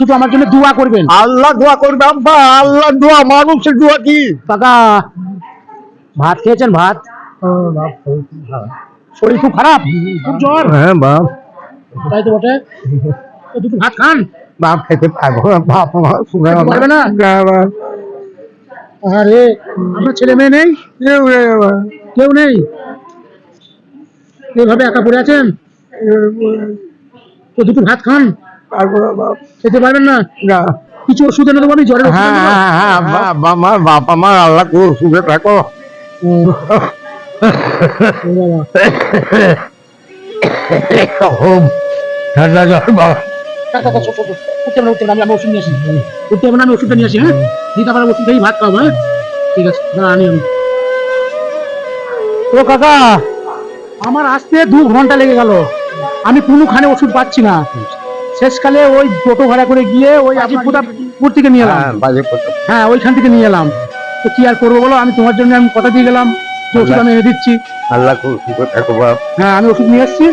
শুধু আমার জন্য দোয়া করবেন। আল্লাহ দোয়া করবে আব্বা, আল্লাহ দোয়া, মানুষের দোয়া কি? কাকা ভাত খেয়েছেন? ভাত শরীর খুব খারাপ, খুব জ্বর। হ্যাঁ বাপ, তাই তো বটে, তো দুটো ভাত খান। বাপ খেতে পারবো না, বাপ আমার শুনে পারবে না? বাপ, আরে আপনার ছেলে মেয়ে নেই? কেউ নেই বাবা। কেউ নেই, এইভাবে একা পড়ে আছেন, তো দুটো ভাত খান। পারবো না বাপ। খেতে পারবেন না? না। কিছু ওষুধ এনে দেবো আমি, জ্বরের ওষুধ হ্যাঁ এনে দেবো? হ্যাঁ হ্যাঁ আমার বাপ আমার আল্লাহ করে সুখে থাকো। ও বাবা, খুব ঠান্ডা জ্বর বাবা। কাকা কাকা ছোট উঠতে হবে না, আমি ওষুধ নিয়ে আসি। উঠতে হবে না, আমি ওষুধটা নিয়ে আসি। হ্যাঁ, দিতে পারবো, ওষুধ খেয়ে ভাত খাবো। হ্যাঁ ঠিক আছে, দাঁড়া আনি আমি। ও কাকা, আমার আসতে 2 ঘন্টা লেগে গেল, আমি কোনোখানে ওষুধ পাচ্ছি না। শেষকালে ওই টোটো ভাড়া করে গিয়ে ওই আজিপুর থেকে নিয়ে এলাম। হ্যাঁ, ওইখান থেকে নিয়ে এলাম। তো কি আর করবো বলো, আমি তোমার জন্য আমি কথা দিয়ে গেলাম যে ওষুধ আমি এনে দিচ্ছি। আল্লাহ করে সুখে থাকো বাপ। হ্যাঁ, আমি ওষুধ নিয়ে এসেছি,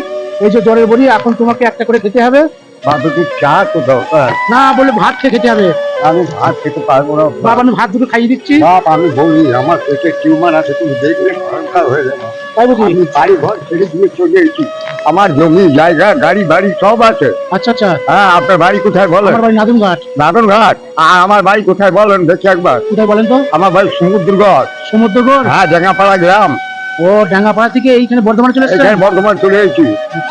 এই যে জ্বরের বড়ি, এখন তোমাকে একটা করে খেতে হবে। বাপ একটু চা তো দরকার। না বলে ভাত খেয়ে খেতে হবে। আমি ভাত খেতে পারবো না বাবা, আমি ভাত দুটো খাইয়ে দিচ্ছি। বাপ। আমি বলি আমার পেটে টিউমার আছে, তুমি দেখলে ভয়ঙ্কর হয়ে যাবে। তাই বুঝি? আমি বাড়ি ঘর ছেড়ে দিয়ে চলে এসেছি, আমার জমি জায়গা গাড়ি বাড়ি সব আছে। আচ্ছা আচ্ছা, হ্যাঁ, আপনার বাড়ি কোথায় বলেন? আমার বাড়ি নাদুনঘাট। নাদনঘাট। আর আমার বাড়ি কোথায় বলেন দেখি একবার? কোথায় বলেন তো? আমার বাড়ি সমুদ্রগড়। সমুদ্রগড়? হ্যাঁ, জাঙ্গাপাড়া গ্রাম। ও, ডাঙ্গাপাড়া থেকে এইখানে বর্ধমানে চলে এসেছেন? এখানে বর্ধমান চলে এসেছি।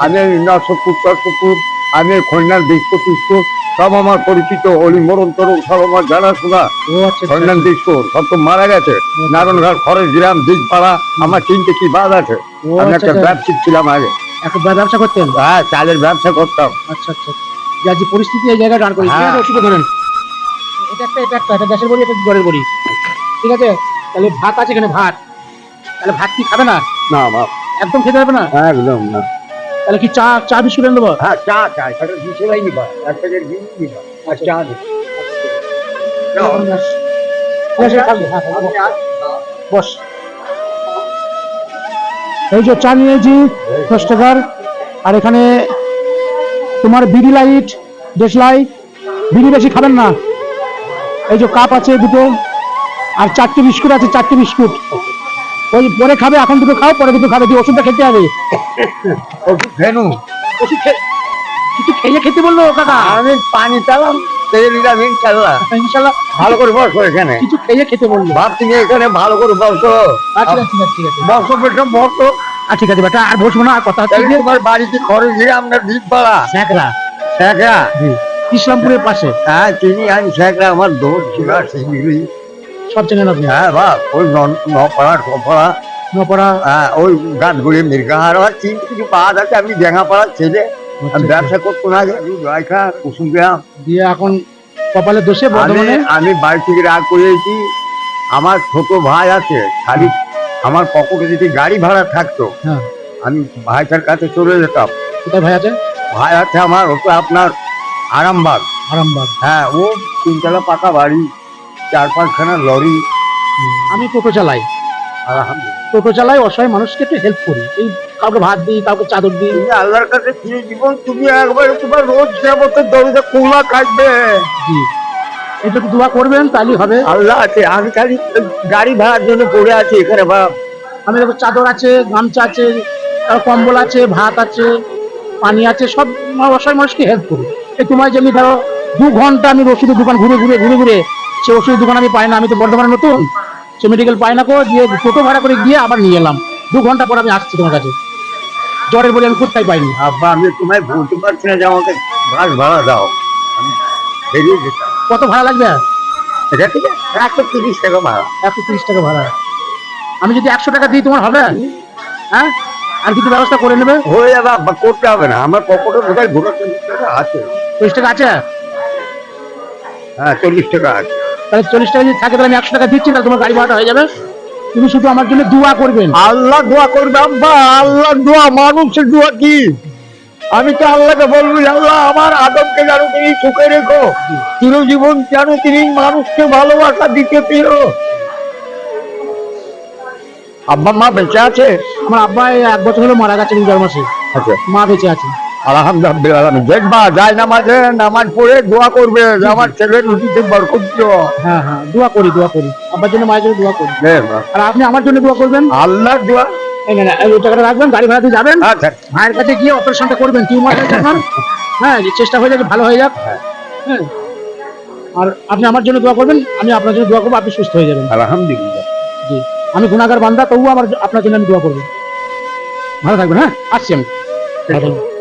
আমি নরসপুর টরসপুর, আমি খৈনার দিসপুর টিসপুর সব আমার পরিচিত, অলি মরণ তরুণ সব আমার জানাশোনা। ও আচ্ছা আচ্ছা। খৈনার দিসপুর সব তো মারা গেছে। নারায়ণঘাট, খরচ গ্রাম, দিকপাড়া, আমার 3টে কি বাদ আছে। ও আমি আচ্ছা একটা আচ্ছা। ব্যবসায়িক ছিলাম আগে। একটা ব্যবসা করতেন? হ্যাঁ, চালের ব্যবসা করতাম। আচ্ছা আচ্ছা, যা যে পরিস্থিতি এই জায়গায় দাঁড় করি। ঠিক হ্যাঁ। আছে, ওষুধ ধরেন। এটা গ্যাসের বড়ি, এটা জ্বরের বড়ি। ঠিক আছে, তাহলে ভাত আছে এখানে, ভাত। তাহলে ভাত কি খাবে না? না বাপ, একদম খেতে হবে না? একদম না। তাহলে কি চা চা বিস্কুট এনে দেবো? হ্যাঁ, চা চাই, সেটা দুশোলাই নিবা, এক প্যাকেট দিন নিবা, আর চা দিন। বস, এই যে চা নিয়েছি 10 টাকার। আর এখানে তোমার বিড়ি লাইট, দেশলাই, বিড়ি বেশি খাবেন না। এই যে কাপ আছে দুটো, আর 4টে বিস্কুট আছে, 4টে বিস্কুট। ওই পরে খাবে, এখন দুটো খাও, পরে দুটো খাবে, দিয়ে ওষুধটা খেতে হবে। ওষুধ খেনু। ওষুধ কিছু খেয়ে খেতে বললো কাকা। আমি পানি চালাম, তেল দিলাম, ইনশাল্লাহ। ইনশাল্লাহ। ভালো করে বসো এখানে। কিছু খেয়ে খেতে বললো। বাপ তুমি এখানে ভালো করে বসো। আচ্ছা ঠিক আছে, ঠিক আছে। বসো বেটা বসো। ঠিক আছে বেটা, আর বসবো না, আর কথা হচ্ছে তাহলে যে তোমার বাড়িতে খরচ দিয়ে আমরা দ্বীপপাড়া স্যাকরা, শেখরা। ইসলামপুরের পাশে। হ্যাঁ, চিনি আমি শেখরা, আমার দোষ ছিল শিগগিরি। সব চেনেন আপনি? হ্যাঁ বাপ, ওই নপাড়া টপাড়া, নপড়া। হ্যাঁ ওই গাছগুলি মির্গাহার, আর 3টে কিছু বাদ আছে। আমি জাঙ্গাপাড়ার ছেলে, আমি ব্যবসা করতো না আগে, রায়খা কুসুম গ্রাম। দিয়ে এখন কপালে দোষে বর্ধমানে। আমি বাড়ি থেকে রাগ করেছি। আমার ছোট ভাই আছে, খালি আমার পকেটে যদি গাড়ি ভাড়া থাকতো, হ্যাঁ, আমি ভাইটার কাছে চলে যেতাম। কোথায় ভাই আছে? ভাই আছে আমার, ওটা আপনার আরামবাগ। আরামবাগ। হ্যাঁ, ও 3তলা পাকা বাড়ি, 4-5খানা লরি। আমি টোটো চালাই। আলহামদুলিল্লাহ। টোটো চালাই, অসহায় মানুষকে একটু হেল্প করি, এই কাউকে ভাত দিই, কাউকে চাদর দিই। তুমি আল্লাহর কাছে চির জীবন তুমি একবার তোমার রোজ যাবতের দরিদ্র কোলা কাটবে। জি, এটা একটু দোয়া করবেন, তাহলেই হবে। আল্লাহ আছে, আমি খালি গাড়ি ভাড়ার জন্য পড়ে আছি এখানে বাপ। আমি দেখো চাদর আছে, গামছা আছে, তার কম্বল আছে, ভাত আছে, পানি আছে, সব অসহায় মানুষকে হেল্প করি। এই তোমার যেমনি ধরো 2 ঘন্টা আমি ওষুধের দোকান ঘুরে ঘুরে ঘুরে ঘুরে, সে ওষুধের দোকান আমি পাই না, আমি তো বর্ধমানে নতুন, সে মেডিকেল পাই না, দিয়ে টোটো ভাড়া করে গিয়ে আবার নিয়ে এলাম। 2 ঘন্টা পর আমি আসছি তোমার কাছে, জ্বরের বলে আমি কোথায় পাইনি। আব্বা, আমি তোমায় বলতে পারছি না যে আমাকে বাস ভাড়া দাও, আমি বেরিয়ে যেতাম। কত ভাড়া লাগবে? এটা ঠিক আছে, 130 টাকা ভাড়া। 130 টাকা ভাড়া। আমি যদি 100 টাকা দিই তোমার হবে? হ্যাঁ, আর কিছু ব্যবস্থা করে নেবে? হয়ে যাবে আব্বা, করতে হবে না। আমার পকেটে বোধহয় 40 টাকা আছে। 40 টাকা আছে? হ্যাঁ, 40 টাকা আছে। তাহলে 40 টাকা যদি থাকে, তাহলে আমি 100 টাকা দিচ্ছি, তাহলে তোমার গাড়ি ভাড়াটা হয়ে যাবে। তুমি শুধু আমার জন্য দোয়া করবেন। আল্লাহ দোয়া করবে আব্বা, আল্লাহ দোয়া, মানুষের দোয়া কি? আমি তো আল্লাহকে বলবো, আল্লাহ আমার আদমকে যেন তিনি সুখে রেখো, চিরজীবন যেন তিনি মানুষকে ভালোবাসা দিতে পেরো। আব্বা মা বেঁচে আছে? আমার আব্বা 1 বছর হলো মারা গেছে, 4 মাসে। আচ্ছা, মা বেঁচে আছে। আলহামদুলিল্লাহ। দেখবা যায় নামাজ পড়ে দোয়া করবে যে আমার ছেলে রুটিতে বরকত দিও। হ্যাঁ হ্যাঁ, দোয়া করি দোয়া করি, আব্বার জন্য মায়ের জন্য দোয়া করি। দেখবা, আর আপনি আমার জন্য দোয়া করবেন। আল্লাহর দোয়া। এই না, ওই টাকাটা রাখবেন, গাড়ি ভাড়া দিয়ে যাবেন, আচ্ছা মায়ের কাছে গিয়ে অপারেশনটা করবেন, টিউমার হয়েছে আমার। হ্যাঁ, যে চেষ্টা হয়ে যাক, ভালো হয়ে যাক। হ্যাঁ, আর আপনি আমার জন্য দোয়া করবেন, আমি আপনার জন্য দোয়া করবো, আপনি সুস্থ হয়ে যাবেন। আলহামদুলিল্লাহ। জি, আমি গুনাহগার বান্দা, তবুও আপনার জন্য আমি দোয়া করবো। ভালো থাকবেন, হ্যাঁ, আসছি আমি। ভালো থাকবেন।